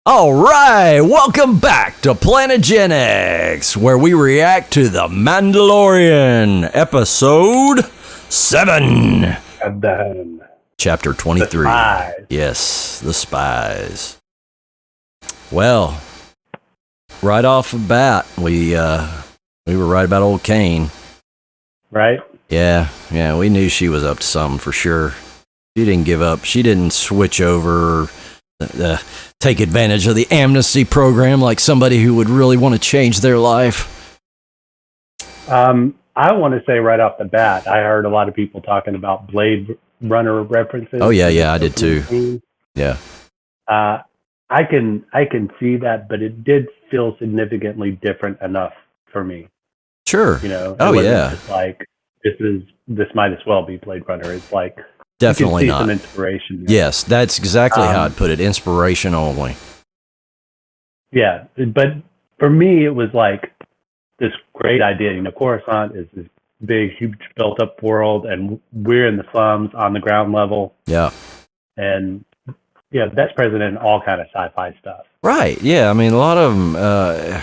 All right, welcome back to PlanetGenX, where we react to the Mandalorian, episode 7, chapter 23. Yes, the spies. Well, right off the bat, we were right about old Kane. Right? Yeah, we knew she was up to something for sure. She didn't give up. She didn't switch over. Take advantage of the amnesty program like somebody who would really want to change their life. I want to say right off the bat, I heard a lot of people talking about Blade Runner references. Oh yeah, I did too. Yeah. I can see that, but it did feel significantly different enough for me. Sure. You know. Oh yeah. It's like this might as well be Blade Runner. It's like definitely you can see not. some inspiration there. Yes, that's exactly how I'd put it. Inspiration only. Yeah, but for me, it was like this great idea. You know, Coruscant is this big, huge, built-up world, and we're in the slums on the ground level. Yeah. And yeah, that's present in all kind of sci-fi stuff. Right. Yeah. I mean, a lot of them.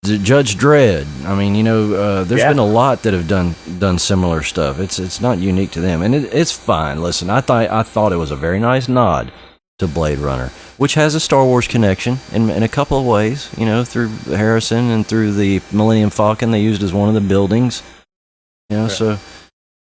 Judge Dredd. I mean, you know, there's been a lot that have done similar stuff. It's not unique to them, and it's fine. Listen, I thought it was a very nice nod to Blade Runner, which has a Star Wars connection in a couple of ways. You know, through Harrison and through the Millennium Falcon they used as one of the buildings. You know, so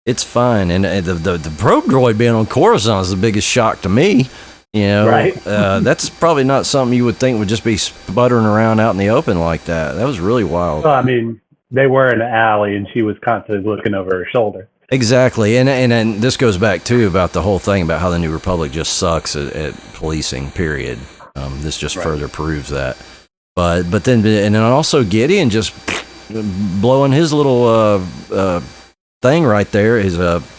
it's fine. And the probe droid being on Coruscant is the biggest shock to me. You know, right? That's probably not something you would think would just be sputtering around out in the open like that. That was really wild. Well, I mean, they were in an alley, and she was constantly looking over her shoulder. Exactly, and this goes back too about the whole thing about how the New Republic just sucks at policing. Period. This just further proves that. But then also Gideon just blowing his little thing right there, his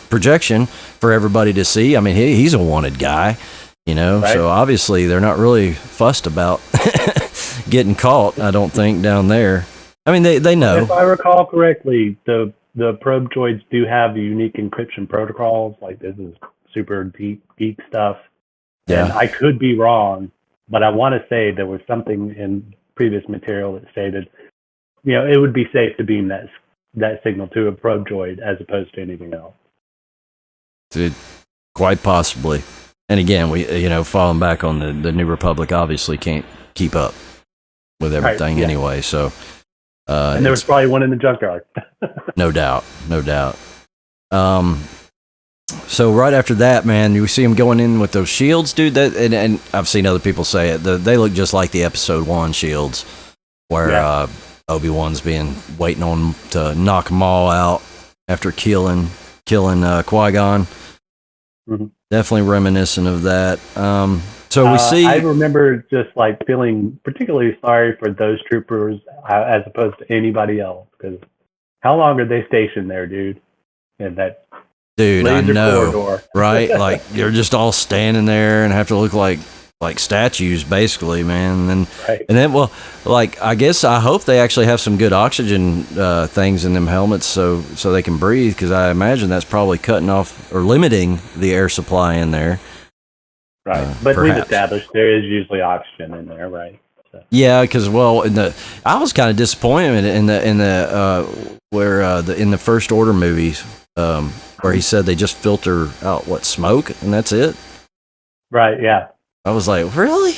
projection for everybody to see. I mean, he's a wanted guy. You know, so obviously they're not really fussed about getting caught, I don't think, down there. I mean, they know. If I recall correctly, the probe droids do have the unique encryption protocols. Like, this is super deep, geek stuff. Yeah. And I could be wrong, but I want to say there was something in previous material that stated, you know, it would be safe to beam that signal to a probe droid as opposed to anything else. Quite possibly. And again, we, you know, falling back on the New Republic obviously can't keep up with everything anyway. So, and there was probably one in the junkyard. no doubt. So right after that, man, you see him going in with those shields, dude. That and I've seen other people say it. They look just like the Episode 1 shields, where Obi-Wan's waiting on to knock them all out after killing Qui-Gon. Mm-hmm. Definitely reminiscent of that. So we see. I remember just like feeling particularly sorry for those troopers as opposed to anybody else, because how long are they stationed there, dude? In that I know, corridor. Right? Like you're just all standing there and have to look like statues, basically, man. And then, well, like I hope they actually have some good oxygen things in them helmets so they can breathe, because I imagine that's probably cutting off or limiting the air supply in there. Right, but we've established there is usually oxygen in there, right? So. Yeah, because I was kind of disappointed in the First Order movies where he said they just filter out smoke and that's it. Right. Yeah. I was like, really?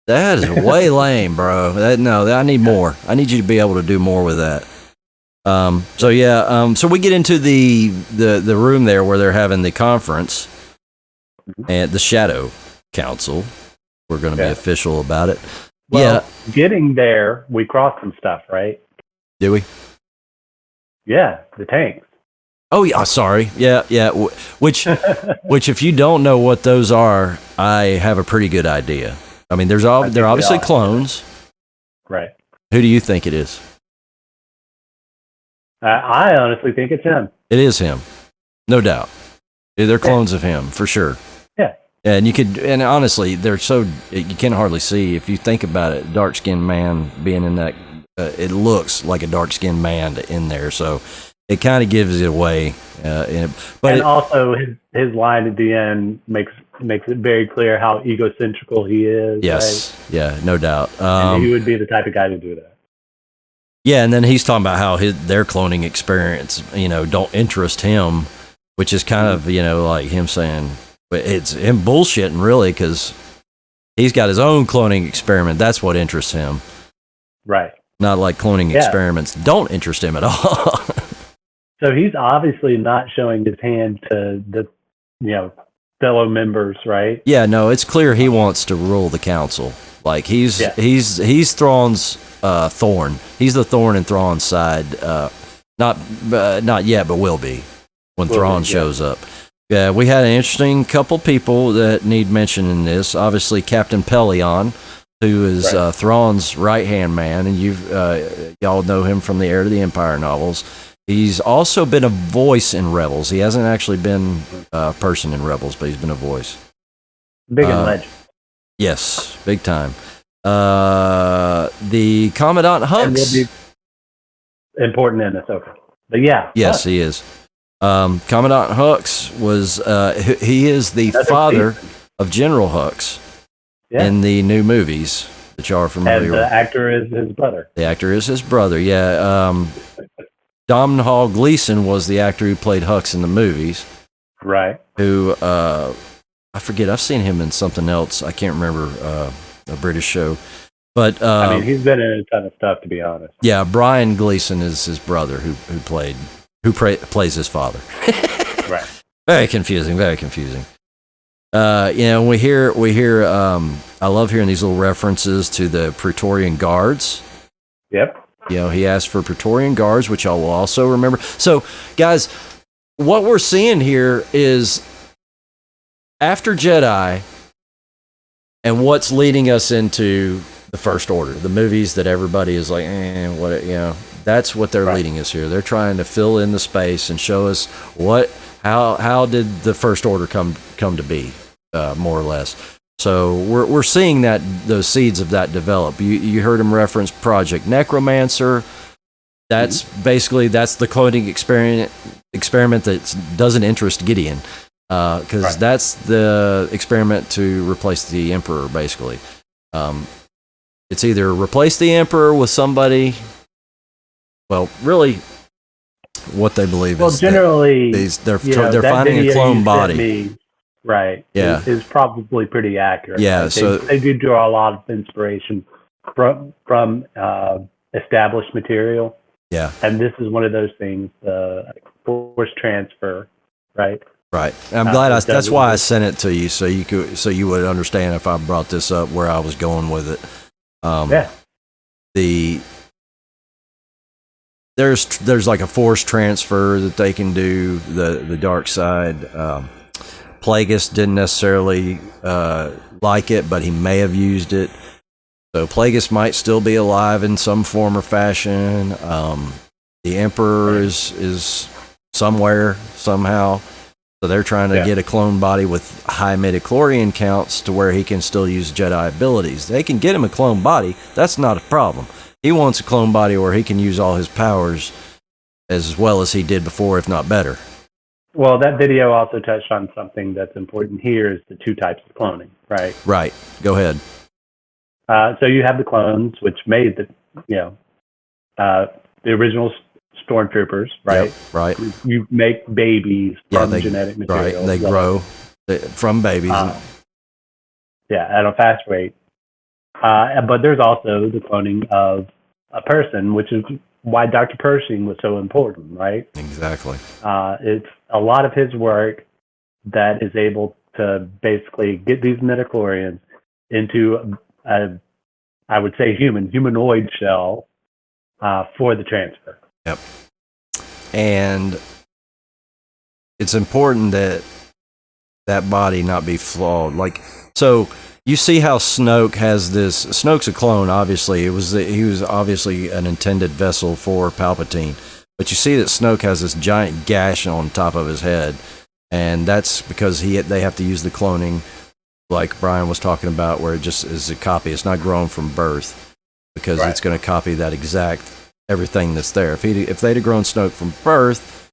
That is way lame, bro. I need more. I need you to be able to do more with that. So we get into the room there where they're having the conference and the Shadow Council. We're going to be official about it. Well, getting there, we crossed some stuff, right? Did we? Yeah, the tanks. Oh yeah, sorry. Yeah. Which if you don't know what those are, I have a pretty good idea. I mean, they're obviously clones. Right. Who do you think it is? I honestly think it's him. It is him, no doubt. They're clones of him for sure. Yeah. And honestly, they're so you can hardly see. If you think about it, dark-skinned man being in that, it looks like a dark-skinned man in there. So. It kind of gives it away, also his line at the end makes makes it very clear how egocentrical he is. Yes, right? Yeah, no doubt. And he would be the type of guy to do that. Yeah, and then he's talking about how their cloning experience, don't interest him, which is kind of, like him saying, it's him bullshitting really, because he's got his own cloning experiment. That's what interests him. Right. Not like cloning experiments don't interest him at all. So he's obviously not showing his hand to the, fellow members, right? Yeah, no, it's clear he wants to rule the council. Like he's Thrawn's thorn. He's the thorn in Thrawn's side. Not yet, but will be when Thrawn shows up. Yeah, we had an interesting couple people that need mention in this. Obviously, Captain Pelion, who is Thrawn's right-hand man, and y'all know him from the Heir to the Empire novels. He's also been a voice in Rebels. He hasn't actually been a person in Rebels, but he's been a voice. Big and legend. Yes, big time. The Commandant Hux. Will be important in this, okay. But yeah. Yes, he is. Commandant Hux was, he is the father of General Hux in the new movies that y'all are familiar with. And the actor is his brother. The actor is his brother, yeah. Domhnall Gleeson was the actor who played Hux in the movies. Right. Who, I forget, I've seen him in something else. I can't remember, a British show. But he's been in a ton of stuff, to be honest. Yeah, Brian Gleeson is his brother who plays his father. Right. Very confusing, very confusing. We hear I love hearing these little references to the Praetorian Guards. Yep. He asked for Praetorian Guards, which I will also remember. So, guys, what we're seeing here is after Jedi and what's leading us into the First Order, the movies that everybody is like, that's what they're leading us here. They're trying to fill in the space and show us how did the First Order come to be, more or less. So we're seeing those seeds of that develop. You heard him reference Project Necromancer. That's basically the cloning experiment that doesn't interest Gideon, because that's the experiment to replace the Emperor. Basically, it's either replace the Emperor with somebody. Well, really, what they believe is generally they're finding a clone body. Right. Yeah. Is probably pretty accurate. Yeah. Right? So they do draw a lot of inspiration from established material. Yeah. And this is one of those things, force transfer, right? Right. I'm glad that's why I sent it to you, so you would understand if I brought this up where I was going with it. There's like a force transfer that they can do, the dark side. Plagueis didn't necessarily like it, but he may have used it. So Plagueis might still be alive in some form or fashion. The Emperor is somewhere, somehow. So they're trying to get a clone body with high midichlorian counts to where he can still use Jedi abilities. They can get him a clone body. That's not a problem. He wants a clone body where he can use all his powers as well as he did before, if not better. Well, that video also touched on something that's important here is the two types of cloning, right? Right. Go ahead. So you have the clones, which made the original stormtroopers, right? Yep, right. You make babies from genetic material. Right. They grow from babies. At a fast rate. But there's also the cloning of a person, which is why Dr. Pershing was so important, right? Exactly. It's a lot of his work that is able to basically get these midichlorians into I would say humanoid shell for the transfer. Yep. And it's important that body not be flawed. Like, so you see how Snoke has this. Snoke's a clone, obviously. He was obviously an intended vessel for Palpatine. But you see that Snoke has this giant gash on top of his head, and that's because they have to use the cloning, like Brian was talking about, where it just is a copy. It's not grown from birth, because it's going to copy that exact everything that's there. If they'd have grown Snoke from birth,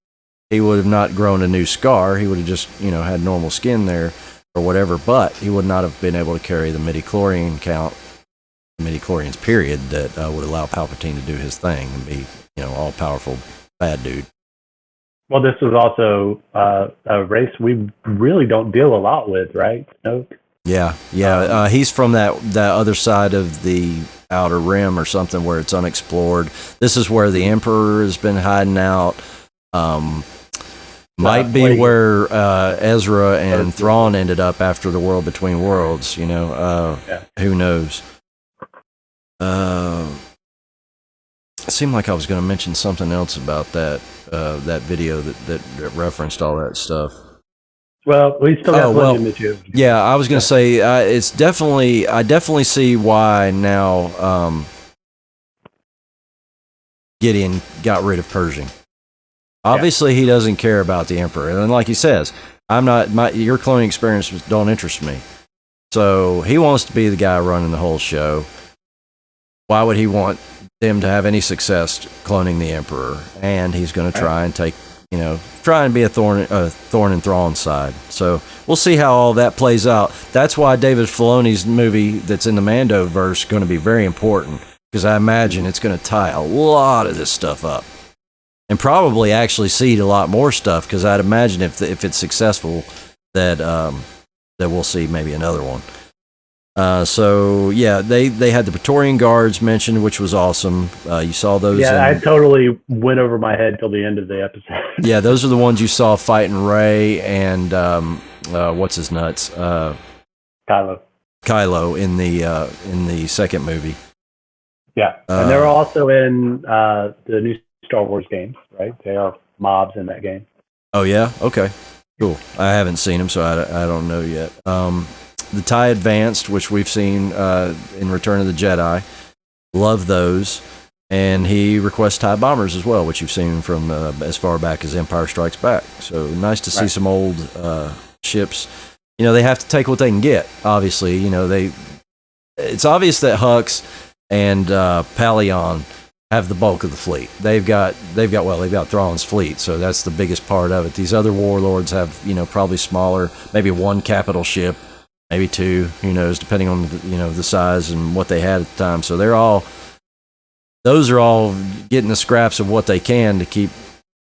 he would have not grown a new scar. He would have just had normal skin there. or whatever, but he would not have been able to carry the midi-chlorian count, the midi-chlorians period, that would allow Palpatine to do his thing and be, all-powerful bad dude. Well, this was also a race we really don't deal a lot with, right? Snoke. Yeah. He's from that other side of the outer rim or something where it's unexplored. This is where the Emperor has been hiding out. Might be where Ezra and Thrawn ended up after the World Between Worlds. Who knows? It seemed like I was going to mention something else about that video that referenced all that stuff. Well, we still got plenty to do. Yeah, I was going to say I definitely see why now Gideon got rid of Pershing. Obviously, he doesn't care about the Emperor, and like he says, your cloning experiences don't interest me. So he wants to be the guy running the whole show. Why would he want them to have any success cloning the Emperor? And he's going to try and try and be a thorn in Thrawn's side. So we'll see how all that plays out. That's why David Filoni's movie that's in the Mandoverse is going to be very important, because I imagine it's going to tie a lot of this stuff up. And probably actually seed a lot more stuff, because I'd imagine if it's successful that we'll see maybe another one. So yeah, they had the Praetorian Guards mentioned, which was awesome. You saw those. Yeah, I totally went over my head till the end of the episode. Yeah, those are the ones you saw fighting Rey and what's his nuts? Kylo in the second movie. Yeah, and they're also in the new Star Wars games, right? They are mobs in that game. Oh yeah, okay, cool. I haven't seen them, so I don't know yet. The TIE Advanced, which we've seen in Return of the Jedi, love those, and he requests TIE Bombers as well, which you've seen from as far back as Empire Strikes Back. So nice to see some old ships. They have to take what they can get. Obviously, it's obvious that Hux and Palion have the bulk of the fleet. They've got Thrawn's fleet, so that's the biggest part of it. These other warlords have, probably smaller, maybe one capital ship, maybe two, who knows, depending on the size and what they had at the time. So those are all getting the scraps of what they can to keep,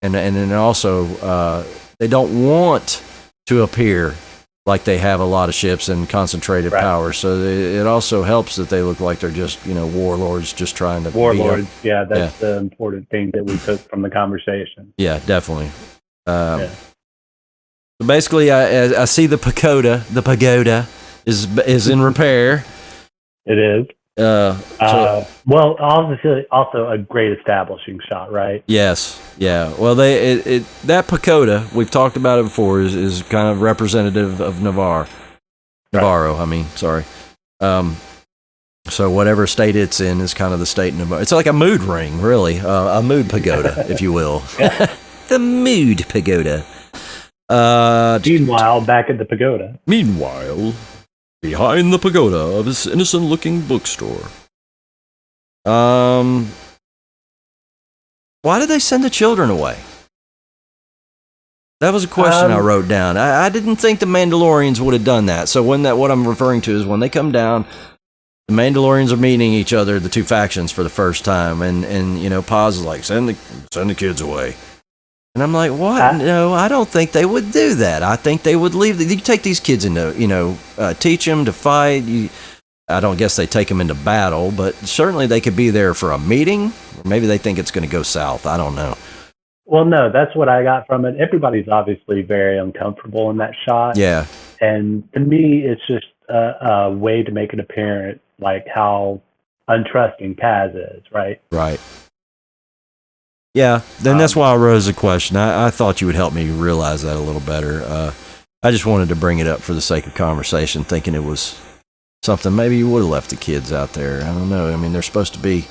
and then also they don't want to appear like they have a lot of ships and concentrated power. So it also helps that they look like they're just, warlords just trying to warlords. Yeah, that's the important thing that we took from the conversation. Yeah, definitely. So basically, I see the pagoda. The pagoda is in repair. It is. Well, also a great establishing shot, right? Yes, yeah. Well, that pagoda, we've talked about it before, is kind of representative of Navarro. I mean, sorry. So whatever state it's in is kind of the state of Navarro. It's like a mood ring, really, a mood pagoda, if you will. The mood pagoda. Meanwhile, back at the pagoda. Meanwhile, behind the pagoda of his innocent-looking bookstore. Why did they send the children away? That was a question I wrote down. I didn't think the Mandalorians would have done that. So what I'm referring to is when they come down, the Mandalorians are meeting each other, the two factions, for the first time, and Paz is like, send the kids away. And I'm like, what? No, I don't think they would do that. I think they would leave. You take these kids into, teach them to fight. I don't guess they take them into battle, but certainly they could be there for a meeting. Or maybe they think it's going to go south. I don't know. Well, no, that's what I got from it. Everybody's obviously very uncomfortable in that shot. Yeah. And to me, it's just a way to make it apparent, like how untrusting Paz is, right? Right. Yeah, then that's why I rose the question. I thought you would help me realize that a little better. I just wanted to bring it up for the sake of conversation, thinking it was something maybe you would have left the kids out there. I don't know. I mean, they're supposed to be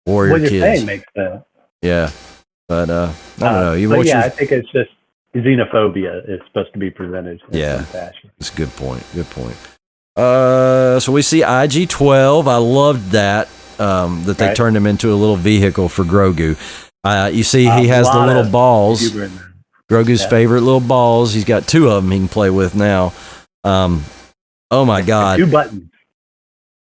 warrior kids. What you're saying makes sense. Yeah, but I don't know. I think it's just xenophobia is supposed to be presented in some fashion. It's a good point. Good point. So we see IG-12. I loved that they turned him into a little vehicle for Grogu. You see, he has the little balls. Grogu's favorite little balls. He's got two of them he can play with now. Oh my God. 2 buttons.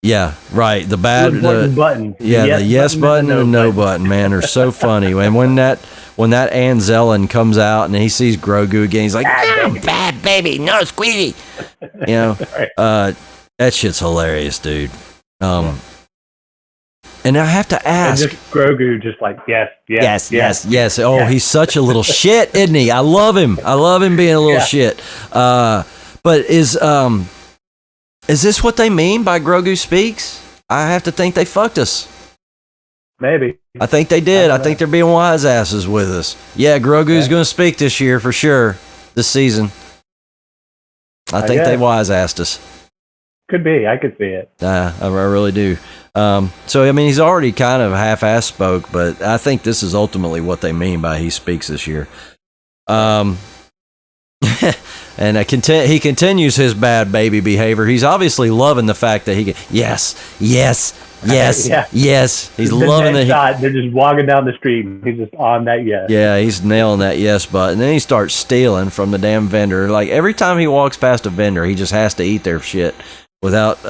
Yeah, right. The bad buttons. Yeah, the yes button and the no button, man, are so funny. And when that Anzellan comes out and he sees Grogu again, he's like, bad baby, no squeaky. You know, Right. That shit's hilarious, dude. And I have to ask, and just Grogu just like, yes. Oh, he's such a little shit, isn't he? I love him being a little shit. But is this what they mean by Grogu speaks? I have to think they fucked us. Maybe. I think they did. I think they're being wise asses with us. Yeah, Grogu's going to speak this year for sure. This season. I think they wise assed us. Could be. I could see it. I really do. So, I mean, he's already kind of half-ass spoke, but I think this is ultimately what they mean by he speaks this year. And he continues his bad baby behavior. He's obviously loving the fact that he can, yes. He's loving the shot. They're just walking down the street and he's just on that yes. Yeah, he's nailing that yes button. And then he starts stealing from the damn vendor. Like every time he walks past a vendor, he just has to eat their shit without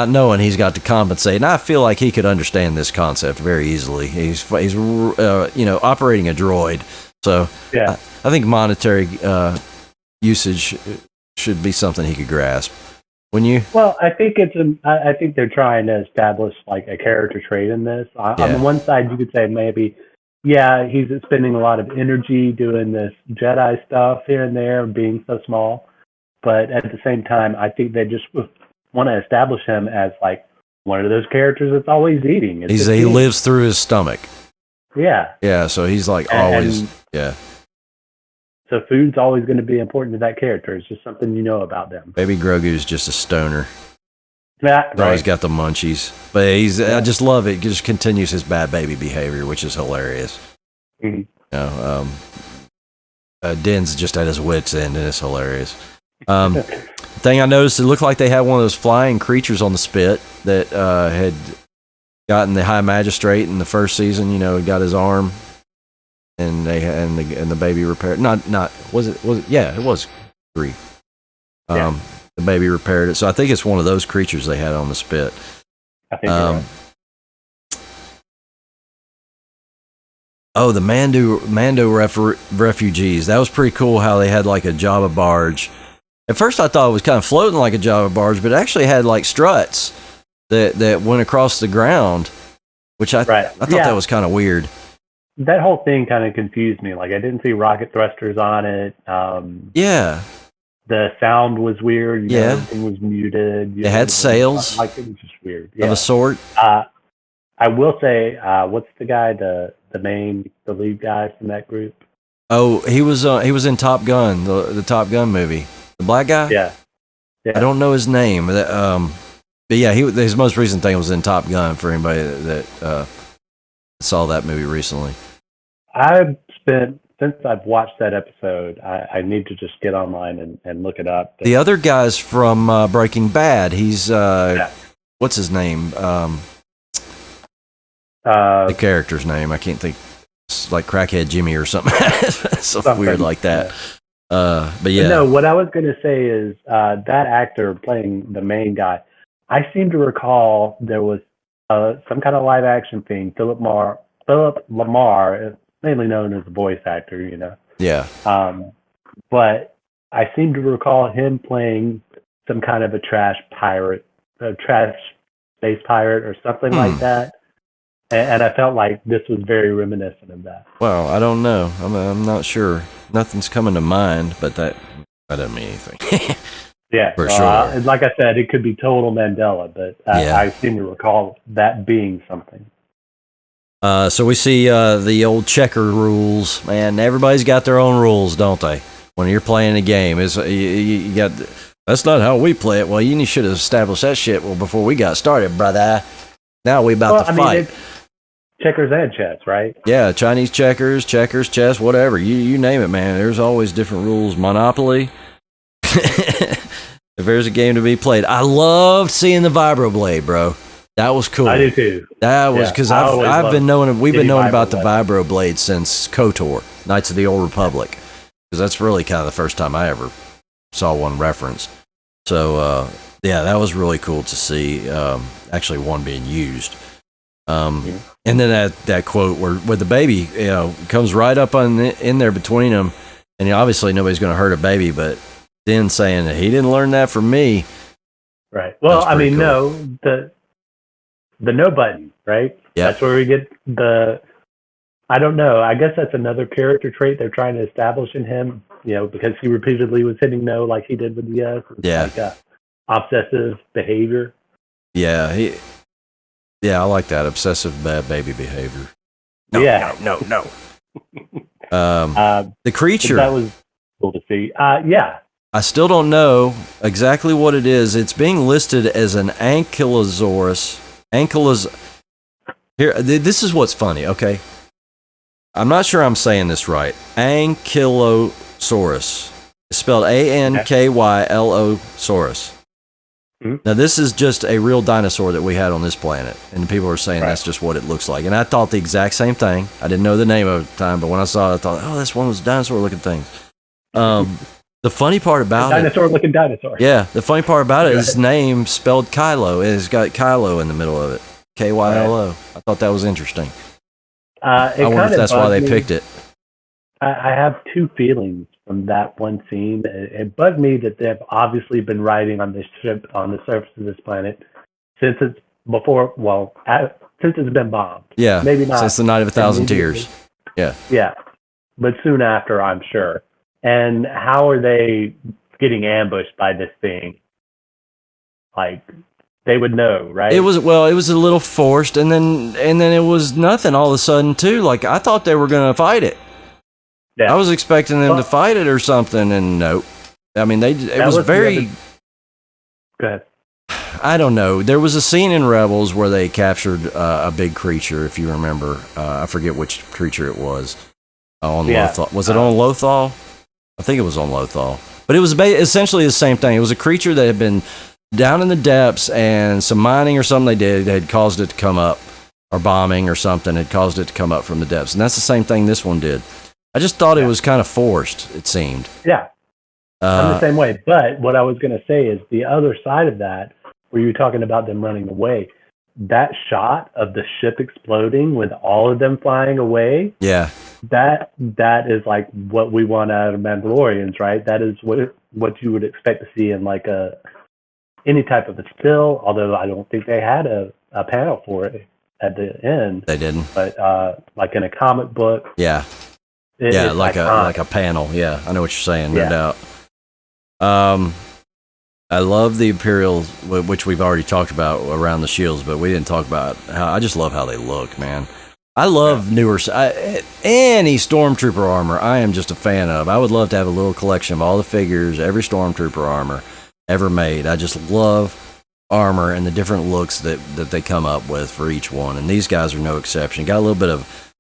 knowing he's got to compensate. And I feel like he could understand this concept very easily. He's operating a droid. So yeah. I think monetary usage should be something he could grasp. Wouldn't you? Well, I think I think they're trying to establish like a character trait in this. On the one side, you could say maybe, he's spending a lot of energy doing this Jedi stuff here and there, being so small. But at the same time, I think they just want to establish him as like one of those characters that's always eating. He lives through his stomach. Yeah. Yeah, so he's like always, yeah. So food's always going to be important to that character. It's just something you know about them. Baby Grogu's just a stoner. Yeah, right. Always got the munchies. But I just love it. He just continues his bad baby behavior, which is hilarious. Mm-hmm. Din's just at his wit's end, and it's hilarious. Thing I noticed, it looked like they had one of those flying creatures on the spit that had gotten the High Magistrate in the first season. He got his arm. And the baby repaired. Was it? Yeah, it was 3. The baby repaired it. So I think it's one of those creatures they had on the spit. I think you're right. Oh, the Mando refugees. That was pretty cool. How they had like a Java barge. At first, I thought it was kind of floating like a Java barge, but it actually had like struts that went across the ground, which I thought that was kind of weird. That whole thing kind of confused me. Like I didn't see rocket thrusters on it. The sound was weird. Everything was muted. They had sails. Like it was just weird. Of a sort. I will say, what's the guy, the lead guy from that group? Oh, he was in Top Gun, the Top Gun movie. The black guy. Yeah. I don't know his name. But yeah, his most recent thing was in Top Gun. For anybody that saw that movie recently. Since I've watched that episode, I need to just get online and look it up. The other guy's from Breaking Bad. He's what's his name? The character's name. I can't think. It's like Crackhead Jimmy or something. something weird like that. But yeah. No, what I was going to say is that actor playing the main guy, I seem to recall there was some kind of live action thing. Philip Lamar, mainly known as a voice actor, Yeah. But I seem to recall him playing some kind of a trash space pirate or something like that. And I felt like this was very reminiscent of that. Well, I don't know. I'm not sure. Nothing's coming to mind, but that doesn't mean anything. Yeah, for sure. Like I said, it could be total Mandela, but I seem to recall that being something. So we see the old checker rules. Man, everybody's got their own rules, don't they? When you're playing a game, you got. That's not how we play it. Well, you should have established that shit before we got started, brother. Now we about to fight. Checkers and chess, right? Yeah, Chinese checkers, chess, whatever. You name it, man. There's always different rules. Monopoly. If there's a game to be played, I loved seeing the vibroblade, bro. That was cool. I do too. That was because we've been knowing about the vibroblade since KOTOR, Knights of the Old Republic, because that's really kind of the first time I ever saw one referenced. So yeah, that was really cool to see. Actually, one being used. And then that quote where the baby, comes right up in there between them, and obviously nobody's going to hurt a baby, but then saying that he didn't learn that from me. Right. Well, I mean, cool. No, the no button, right? Yeah. That's where we get I don't know. I guess that's another character trait they're trying to establish in him, because he repeatedly was hitting no like he did with the yes. Yeah. Like obsessive behavior. Yeah. I like that. Obsessive bad baby behavior. No. The creature. That was cool to see. Yeah. I still don't know exactly what it is. It's being listed as an ankylosaurus. Here, this is what's funny, okay? I'm not sure I'm saying this right. Ankylosaurus. It's spelled Ankylo-saurus. Mm-hmm. Now, this is just a real dinosaur that we had on this planet, and people are saying that's just what it looks like. And I thought the exact same thing. I didn't know the name of it at the time, but when I saw it, I thought, oh, that's one of those dinosaur-looking things. The funny part about dinosaur-looking dinosaur. Yeah, the funny part about it is his name spelled Kylo, and it's got Kylo in the middle of it. Kylo. Right. I thought that was interesting. I wonder if that's why they picked it. I have two feelings from that one scene. It bugged me that they've obviously been riding on this ship on the surface of this planet since it's been bombed. Yeah, maybe not since the Night of a Thousand Tears. Yeah, but soon after, I'm sure. And how are they getting ambushed by this thing? Like, they would know, right? It was a little forced, and then it was nothing all of a sudden too. Like, I thought they were going to fight it. Yeah. I was expecting them to fight it or something, and nope. I mean, it was very. Go ahead. I don't know. There was a scene in Rebels where they captured a big creature, if you remember. I forget which creature it was. On Lothal. Was it on Lothal? I think it was on Lothal. But it was essentially the same thing. It was a creature that had been down in the depths, and some mining or something they did had caused it to come up, or bombing or something had caused it to come up from the depths. And that's the same thing this one did. I just thought it was kind of forced, it seemed. Yeah. I'm the same way. But what I was going to say is the other side of that, where you're talking about them running away, that shot of the ship exploding with all of them flying away. Yeah. That is like what we want out of Mandalorians, right? That is what you would expect to see in like any type of a still, although I don't think they had a panel for it at the end. They didn't. But like in a comic book. Yeah. Like a panel. Yeah, I know what you're saying, no doubt. I love the Imperial, which we've already talked about around the shields, but we didn't talk about I just love how they look, man. I love newer, any Stormtrooper armor I am just a fan of. I would love to have a little collection of all the figures, every Stormtrooper armor ever made. I just love armor and the different looks that they come up with for each one, and these guys are no exception. Got a little bit of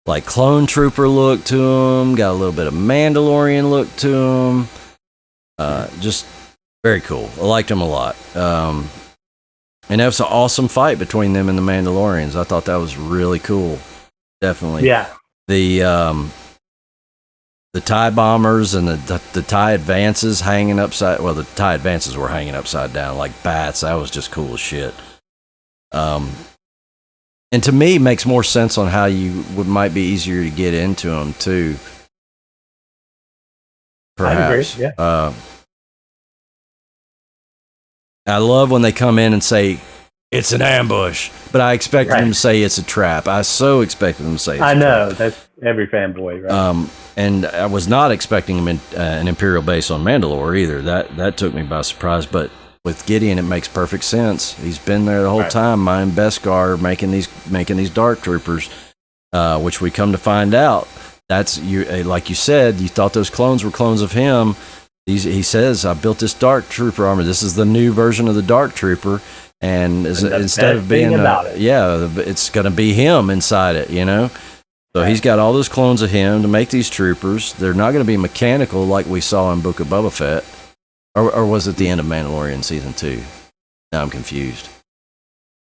like clone trooper look to them, got a little bit of Mandalorian look to them. Just very cool. I liked them a lot. And that was an awesome fight between them and the Mandalorians. I thought that was really cool. Definitely. Yeah. The TIE bombers and the TIE advances hanging upside. Well, the TIE advances were hanging upside down like bats. That was just cool as shit. And to me, it makes more sense on how might be easier to get into them too. Perhaps. I agree. Yeah. I love when they come in and say it's an ambush, but I expected them to say it's a trap. I so expected them to say it's a trap. That's every fanboy, right? And I was not expecting them in an Imperial base on Mandalore either. That took me by surprise, but with Gideon, it makes perfect sense. He's been there the whole time, mining Beskar, making these Dark Troopers, which we come to find out. That's like you said, you thought those clones were clones of him. He says, I built this Dark Trooper armor. This is the new version of the Dark Trooper. And instead of being, it's going to be him inside it, So he's got all those clones of him to make these troopers. They're not going to be mechanical like we saw in Book of Boba Fett. Or was it the end of Mandalorian Season 2? Now I'm confused.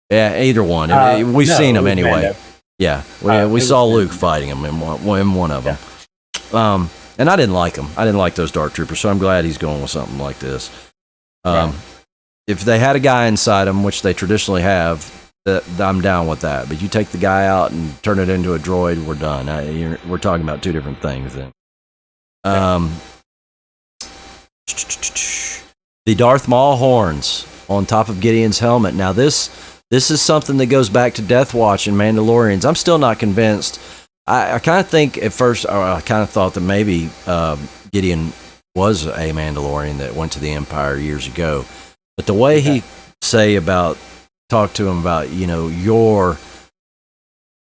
Yeah, either one. We've seen them anyway. Mando. Yeah, we saw Luke fighting him in one of them. And I didn't like them. I didn't like those Dark Troopers, so I'm glad he's going with something like this. Right. If they had a guy inside them, which they traditionally have, I'm down with that. But you take the guy out and turn it into a droid, we're done. We're talking about two different things then. The Darth Maul horns on top of Gideon's helmet. Now this is something that goes back to Death Watch and Mandalorians. I'm still not convinced. I kind of think at first, or I kind of thought that maybe Gideon was a Mandalorian that went to the Empire years ago. But the way he talked to him about, your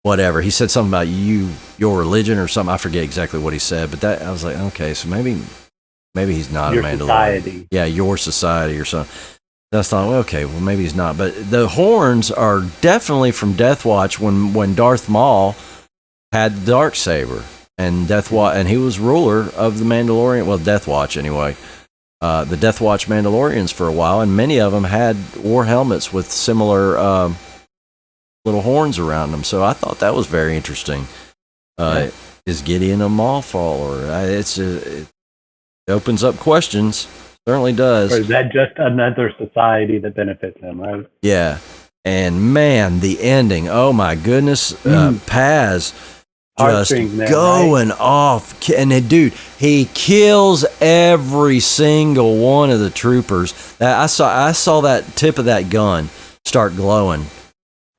whatever. He said something about your religion or something. I forget exactly what he said, but I was like, okay, so maybe he's not your a Mandalorian. Society. Yeah, your society or something. That's not okay. Well, maybe he's not. But the horns are definitely from Death Watch when Darth Maul had the Darksaber and and he was ruler of the Mandalorian. Well, Death Watch anyway. The Death Watch Mandalorians for a while, and many of them wore helmets with similar little horns around them. So I thought that was very interesting. Is Gideon a Maul follower? It opens up questions. Certainly does. Or is that just another society that benefits him, right? Yeah. And man, the ending. Oh my goodness. Paz just going off. And dude, he kills every single one of the troopers. I saw that tip of that gun start glowing.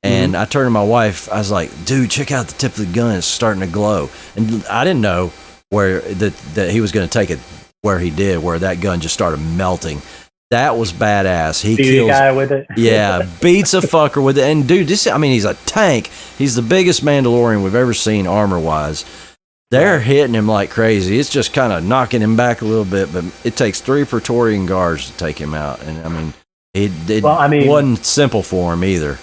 And I turned to my wife. I was like, dude, check out the tip of the gun. It's starting to glow. And I didn't know where that he was going to take it where he did, where that gun just started melting. That was badass. He kills a guy with it. Yeah, beats a fucker with it. And dude, he's a tank. He's the biggest Mandalorian we've ever seen armor wise. They're hitting him like crazy. It's just kind of knocking him back a little bit, but it takes 3 Praetorian guards to take him out. And I mean, it wasn't simple for him either.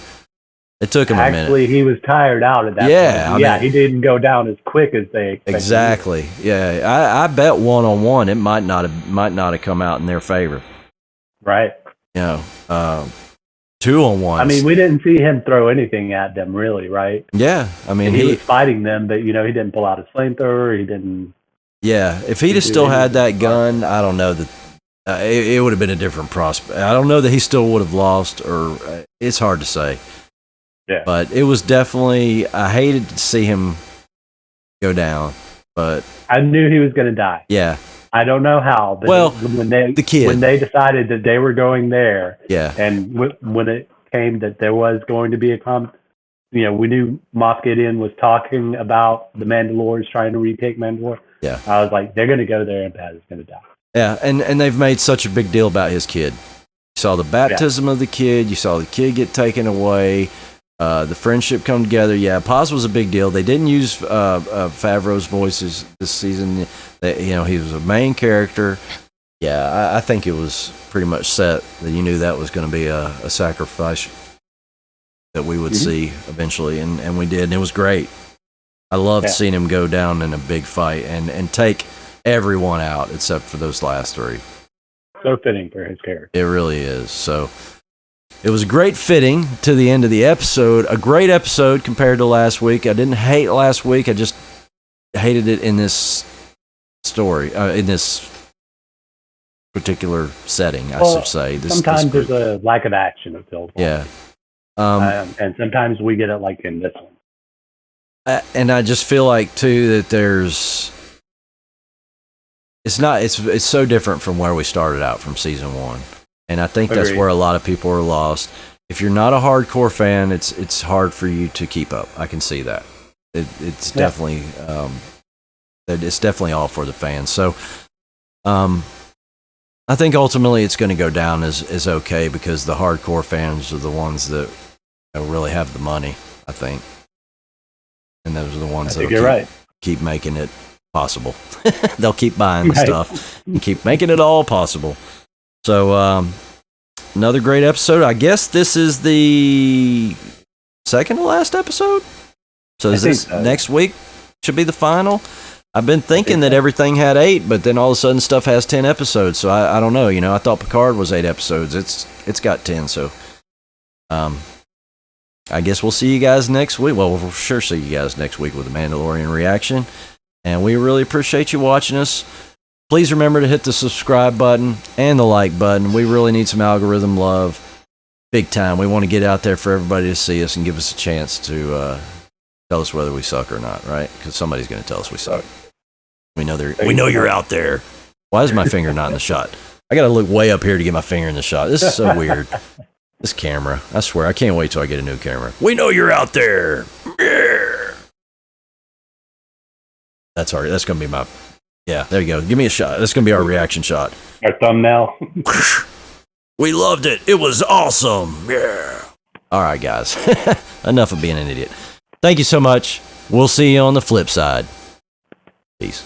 It took him a minute. Actually, he was tired out at that point. He didn't go down as quick as they expected. Exactly. Yeah, I bet 1-on-1 it might not have come out in their favor. Right. 2-on-1. I mean, we didn't see him throw anything at them, really, right? Yeah, I mean, he was fighting them, but he didn't pull out his flamethrower. He didn't. Yeah, if he'd have still had that gun, I don't know that it would have been a different prospect. I don't know that he still would have lost, or it's hard to say. Yeah. But it was definitely, I hated to see him go down, but I knew he was going to die. Yeah. I don't know how, but when they decided that they were going there, and when it came that there was going to be we knew Moff Gideon was talking about the Mandalorians trying to retake Mandalore. Yeah. I was like, they're going to go there and Paz is going to die. Yeah, and they've made such a big deal about his kid. You saw the baptism of the kid. You saw the kid get taken away. The friendship come together. Yeah, Paz was a big deal. They didn't use Favreau's voices this season. He was a main character. Yeah, I think it was pretty much set that you knew that was going to be a sacrifice that we would see eventually, and we did, and it was great. I loved seeing him go down in a big fight and take everyone out except for those last 3. So fitting for his character. It really is. So it was a great fitting to the end of the episode. A great episode compared to last week. I didn't hate last week. I just hated it in this story, in this particular setting, I should say. Sometimes there's a lack of action. It feels like. Yeah. And sometimes we get it like in this one. And I just feel like, too, that it's so different from where we started out from season 1. And I think that's where a lot of people are lost. If you're not a hardcore fan, it's hard for you to keep up. I can see that. It's definitely all for the fans. So I think ultimately it's going to go down as okay because the hardcore fans are the ones that really have the money, I think. And those are the ones that keep making it possible. They'll keep buying the stuff and keep making it all possible. So, another great episode. I guess this is the second to last episode. So next week should be the final? I've been thinking that everything had 8, but then all of a sudden stuff has 10 episodes. So I don't know. I thought Picard was 8 episodes. It's got 10. So, I guess we'll see you guys next week. Well, we'll sure see you guys next week with the Mandalorian reaction. And we really appreciate you watching us. Please remember to hit the subscribe button and the like button. We really need some algorithm love. Big time. We want to get out there for everybody to see us and give us a chance to tell us whether we suck or not, right? Because somebody's going to tell us we suck. We know you're out there. Why is my finger not in the shot? I got to look way up here to get my finger in the shot. This is so weird. This camera. I swear, I can't wait till I get a new camera. We know you're out there. Yeah. That's going to be my... Yeah, there you go. Give me a shot. That's going to be our reaction shot. Our thumbnail. We loved it. It was awesome. Yeah. All right, guys. Enough of being an idiot. Thank you so much. We'll see you on the flip side. Peace.